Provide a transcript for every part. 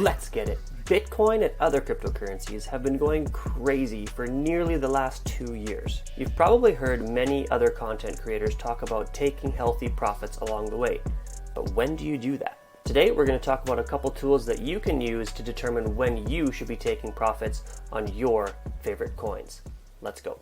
Let's get it. Bitcoin and other cryptocurrencies have been going crazy for nearly the last 2 years. You've probably heard many other content creators talk about taking healthy profits along the way. But when do you do that? Today, we're going to talk about a couple tools that you can use to determine when you should be taking profits on your favorite coins. Let's go.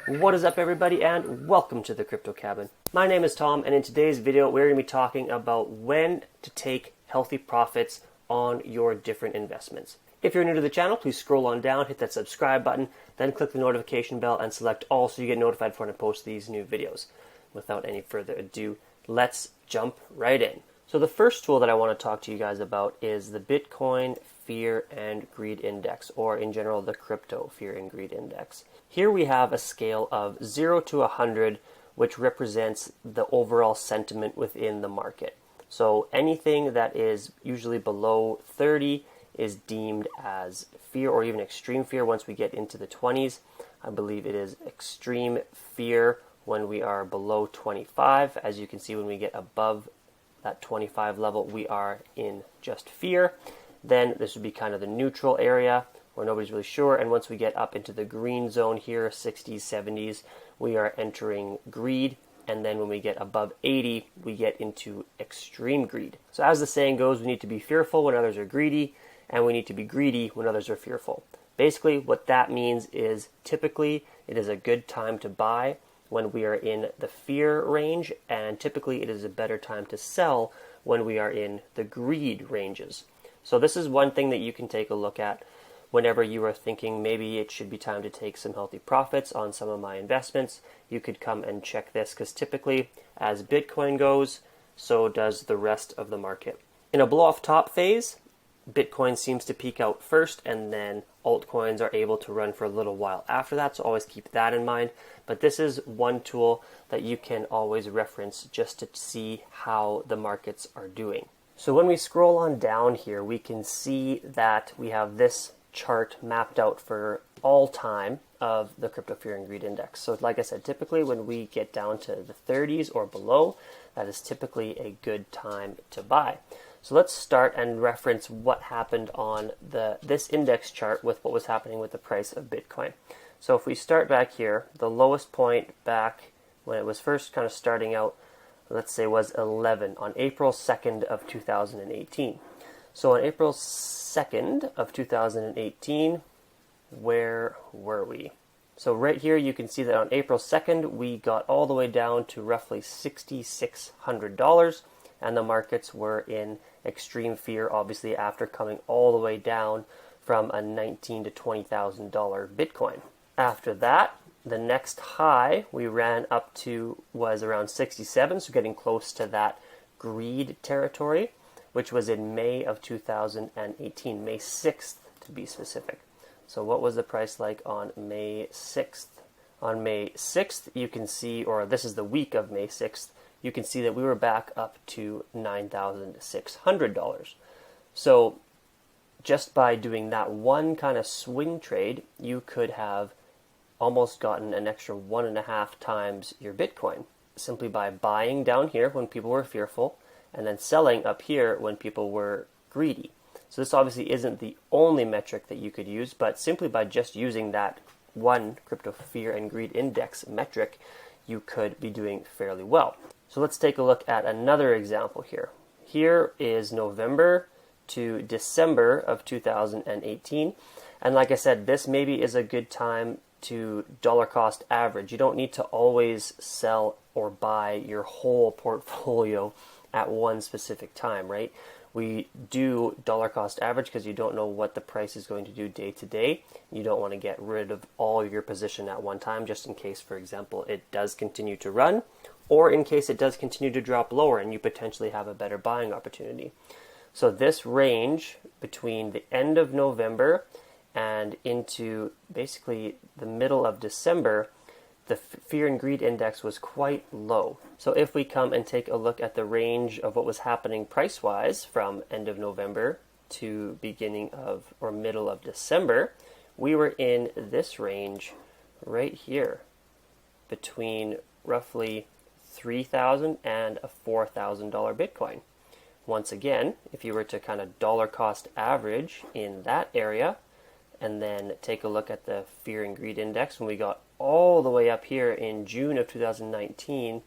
What is up, everybody, and welcome to the Crypto Cabin. My name is Tom, and in today's video we're going to be talking about when to take healthy profits on your different investments. If you're new to the channel, please scroll on down, hit that subscribe button, then click the notification bell and select all so you get notified when I post these new videos. Without any further ado, let's jump right in. So the first tool that I want to talk to you guys about is the Bitcoin Fear and Greed Index, or in general the Crypto Fear and Greed Index. Here we have a scale of 0 to 100, which represents the overall sentiment within the market. So anything that is usually below 30 is deemed as fear or even extreme fear. Once we get into the 20s, I believe it is extreme fear when we are below 25. As you can see, when we get above that 25 level, we are in just fear. Then this would be kind of the neutral area where nobody's really sure. And once we get up into the green zone here, 60s, 70s, we are entering greed. And then when we get above 80, we get into extreme greed. So as the saying goes, we need to be fearful when others are greedy, and we need to be greedy when others are fearful. Basically, what that means is typically it is a good time to buy when we are in the fear range, and typically it is a better time to sell when we are in the greed ranges. So this is one thing that you can take a look at whenever you are thinking maybe it should be time to take some healthy profits on some of my investments. You could come and check this, because typically as Bitcoin goes, so does the rest of the market. In a blow off top phase, Bitcoin seems to peak out first, and then altcoins are able to run for a little while after that, so always keep that in mind. But this is one tool that you can always reference just to see how the markets are doing. So when we scroll on down here, we can see that we have this chart mapped out for all time of the Crypto Fear and Greed Index. So like I said, typically when we get down to the 30s or below, that is typically a good time to buy. So let's start and reference what happened on this index chart with what was happening with the price of Bitcoin. So if we start back here, the lowest point back when it was first kind of starting out, let's say, was 11 on April 2nd of 2018. So on April 2nd of 2018, where were we? So right here you can see that on April 2nd we got all the way down to roughly $6,600, and the markets were in extreme fear, obviously, after coming all the way down from a $19,000 to $20,000 Bitcoin. After that, the next high we ran up to was around 67, so getting close to that greed territory, which was in May of 2018, May 6th to be specific. So what was the price like on May 6th? On May 6th, you can see, or this is the week of May 6th, you can see that we were back up to $9,600. So just by doing that one kind of swing trade, you could have almost gotten an extra 1.5 times your Bitcoin, simply by buying down here when people were fearful and then selling up here when people were greedy. So this obviously isn't the only metric that you could use, but simply by just using that one Crypto Fear and Greed Index metric, you could be doing fairly well. So let's take a look at another example here. Here is November to December of 2018. And like I said, this maybe is a good time to dollar cost average. You don't need to always sell or buy your whole portfolio at one specific time, right? We do dollar cost average because you don't know what the price is going to do day to day. You don't want to get rid of all of your position at one time, just in case, for example, it does continue to run, or in case it does continue to drop lower and you potentially have a better buying opportunity. So this range between the end of November and into basically the middle of December, the Fear and Greed Index was quite low. So if we come and take a look at the range of what was happening price-wise from end of November to beginning of or middle of December, we were in this range right here between roughly $3,000 and a $4,000 Bitcoin. Once again, if you were to kind of dollar cost average in that area, and then take a look at the fear and greed index, when we got all the way up here in June of 2019,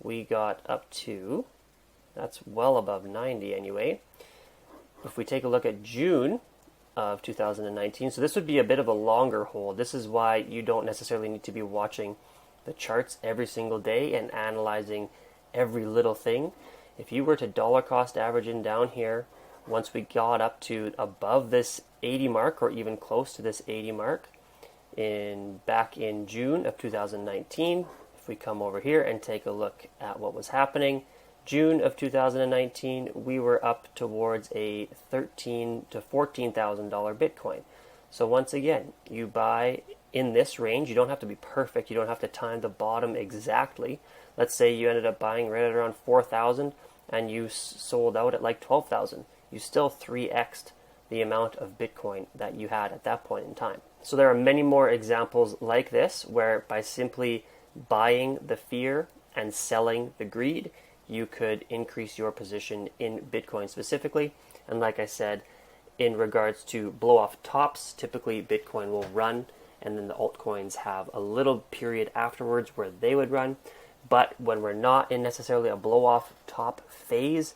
we got up to, that's well above 90 anyway. If we take a look at June of 2019, so this would be a bit of a longer hold. This is why you don't necessarily need to be watching the charts every single day and analyzing every little thing. If you were to dollar cost average in down here, once we got up to above this 80 mark, or even close to this 80 mark, back in June of 2019, if we come over here and take a look at what was happening, June of 2019, we were up towards a $13,000 to $14,000 Bitcoin. So once again, you buy in this range. You don't have to be perfect. You don't have to time the bottom exactly. Let's say you ended up buying right at around 4,000 and you sold out at like 12,000. You still 3x'd the amount of Bitcoin that you had at that point in time. So there are many more examples like this, where by simply buying the fear and selling the greed, you could increase your position in Bitcoin specifically. And like I said, in regards to blow off tops, typically Bitcoin will run, and then the altcoins have a little period afterwards where they would run. But when we're not in necessarily a blow off top phase,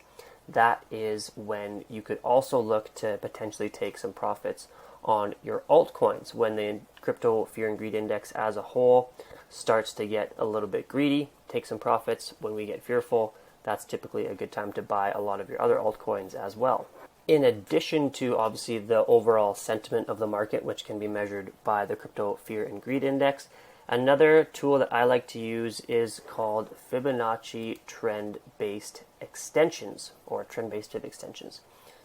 that is when you could also look to potentially take some profits on your altcoins. When the crypto fear and greed index as a whole starts to get a little bit greedy, take some profits. When we get fearful, that's typically a good time to buy a lot of your other altcoins as well. In addition to obviously the overall sentiment of the market, which can be measured by the crypto fear and greed index, another tool that I like to use is called Fibonacci trend-based extensions, or trend-based fib extensions.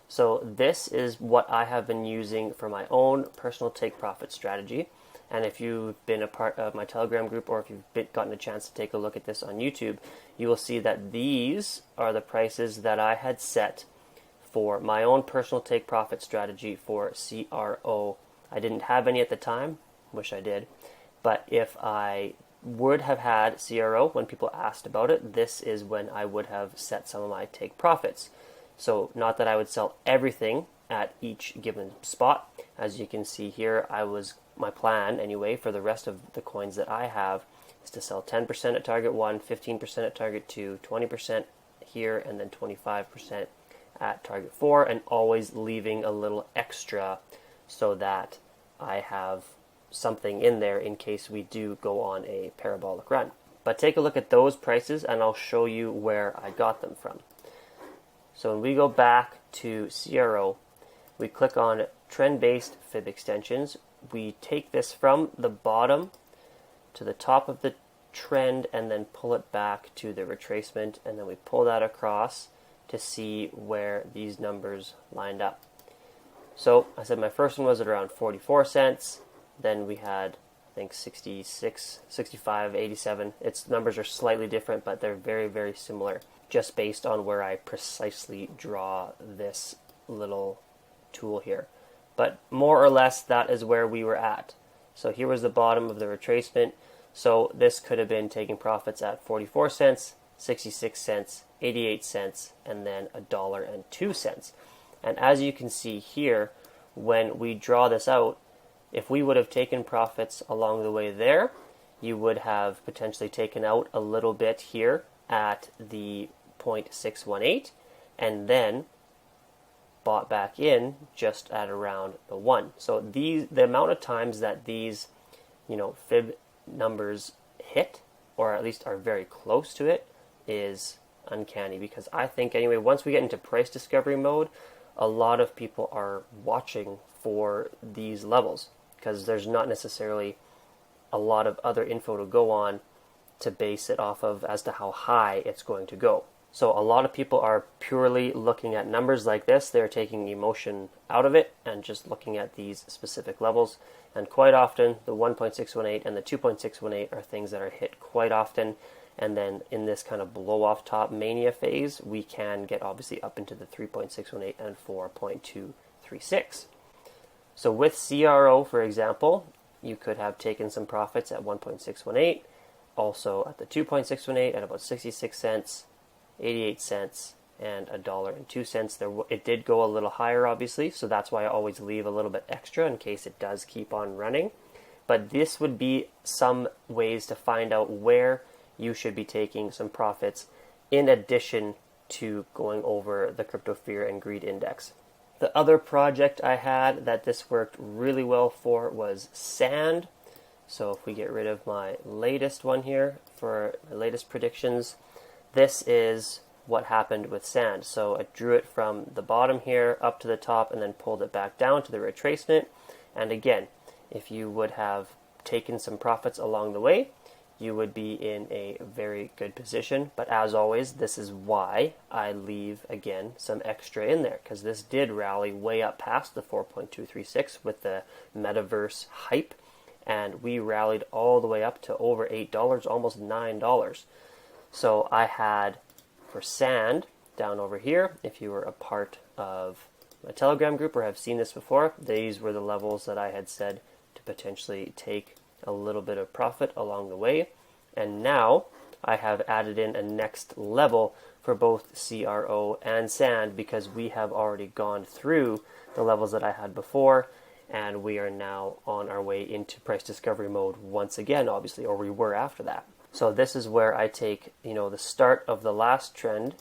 So this is what I have been using for my own personal take profit strategy. And if you've been a part of my Telegram group, or if you've gotten a chance to take a look at this on YouTube, you will see that these are the prices that I had set for my own personal take profit strategy for CRO. I didn't have any at the time, wish I did, but if I would have had CRO when people asked about it, this is when I would have set some of my take profits. So not that I would sell everything at each given spot. As you can see here, my plan anyway for the rest of the coins that I have is to sell 10% at target 1, 15% at target 2, 20% here, and then 25% at target 4, and always leaving a little extra so that I have something in there in case we do go on a parabolic run. But take a look at those prices and I'll show you where I got them from. So when we go back to CRO, we click on trend-based fib extensions. We take this from the bottom to the top of the trend and then pull it back to the retracement, and then we pull that across to see where these numbers lined up. So I said my first one was at around 44 cents. Then we had, I think, 66, 65, 87. Its numbers are slightly different, but they're very, very similar, just based on where I precisely draw this little tool here. But more or less, that is where we were at. So here was the bottom of the retracement. So this could have been taking profits at 44 cents, 66 cents, 88 cents, and then $1.02. And as you can see here, when we draw this out, if we would have taken profits along the way there, you would have potentially taken out a little bit here at the 0.618, and then bought back in just at around the 1. So the amount of times that these, fib numbers hit, or at least are very close to it, is uncanny. Because I think anyway, once we get into price discovery mode, a lot of people are watching for these levels, because there's not necessarily a lot of other info to go on to base it off of as to how high it's going to go. So a lot of people are purely looking at numbers like this. They're taking emotion out of it and just looking at these specific levels. And quite often, the 1.618 and the 2.618 are things that are hit quite often. And then in this kind of blow off top mania phase, we can get obviously up into the 3.618 and 4.236. So with CRO, for example, you could have taken some profits at 1.618, also at the 2.618 at about 66 cents, 88 cents, and $1.02. It did go a little higher, obviously, so that's why I always leave a little bit extra in case it does keep on running. But this would be some ways to find out where you should be taking some profits in addition to going over the crypto fear and greed index. The other project I had that this worked really well for was sand. So if we get rid of my latest one here for my latest predictions, this is what happened with sand. So I drew it from the bottom here up to the top and then pulled it back down to the retracement. And again, if you would have taken some profits along the way, you would be in a very good position. But as always, this is why I leave, again, some extra in there, because this did rally way up past the 4.236 with the metaverse hype, and we rallied all the way up to over $8, almost $9. So I had, for sand, down over here, if you were a part of my Telegram group or have seen this before, these were the levels that I had said to potentially take a little bit of profit along the way. And now I have added in a next level for both CRO and sand, because we have already gone through the levels that I had before, and we are now on our way into price discovery mode once again, obviously, or we were after that. So this is where I take, the start of the last trend,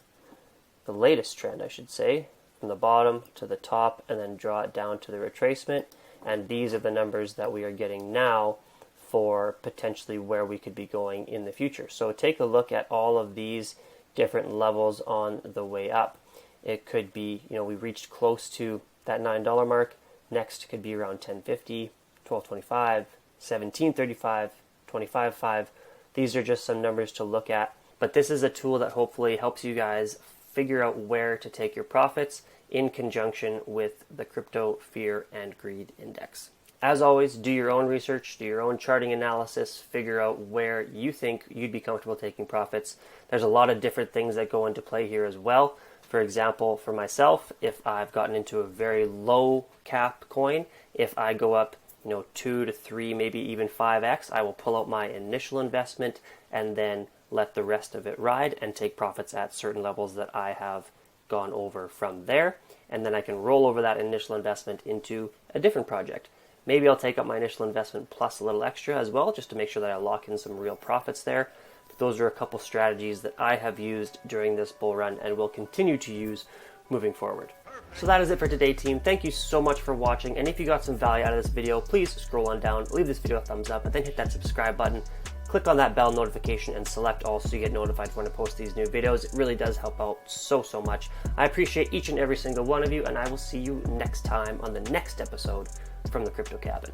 the latest trend, I should say, from the bottom to the top, and then draw it down to the retracement. And these are the numbers that we are getting now for potentially where we could be going in the future. So take a look at all of these different levels on the way up. It could be, we reached close to that $9 mark. Next could be around $10.50, $12.25, $17.35, $25.5. These are just some numbers to look at. But this is a tool that hopefully helps you guys figure out where to take your profits in conjunction with the crypto fear and greed index. As always, do your own research, do your own charting analysis, figure out where you think you'd be comfortable taking profits. There's a lot of different things that go into play here as well. For example, for myself, if I've gotten into a very low cap coin, if I go up 2 to 3, maybe even 5x, I will pull out my initial investment and then let the rest of it ride and take profits at certain levels that I have gone over from there. And then I can roll over that initial investment into a different project. Maybe I'll take up my initial investment plus a little extra as well, just to make sure that I lock in some real profits there. Those are a couple strategies that I have used during this bull run and will continue to use moving forward. So that is it for today, team. Thank you so much for watching. And if you got some value out of this video, please scroll on down, leave this video a thumbs up, and then hit that subscribe button. Click on that bell notification and select all so you get notified when I post these new videos. It really does help out so much. I appreciate each and every single one of you, and I will see you next time on the next episode from the Crypto Cabin.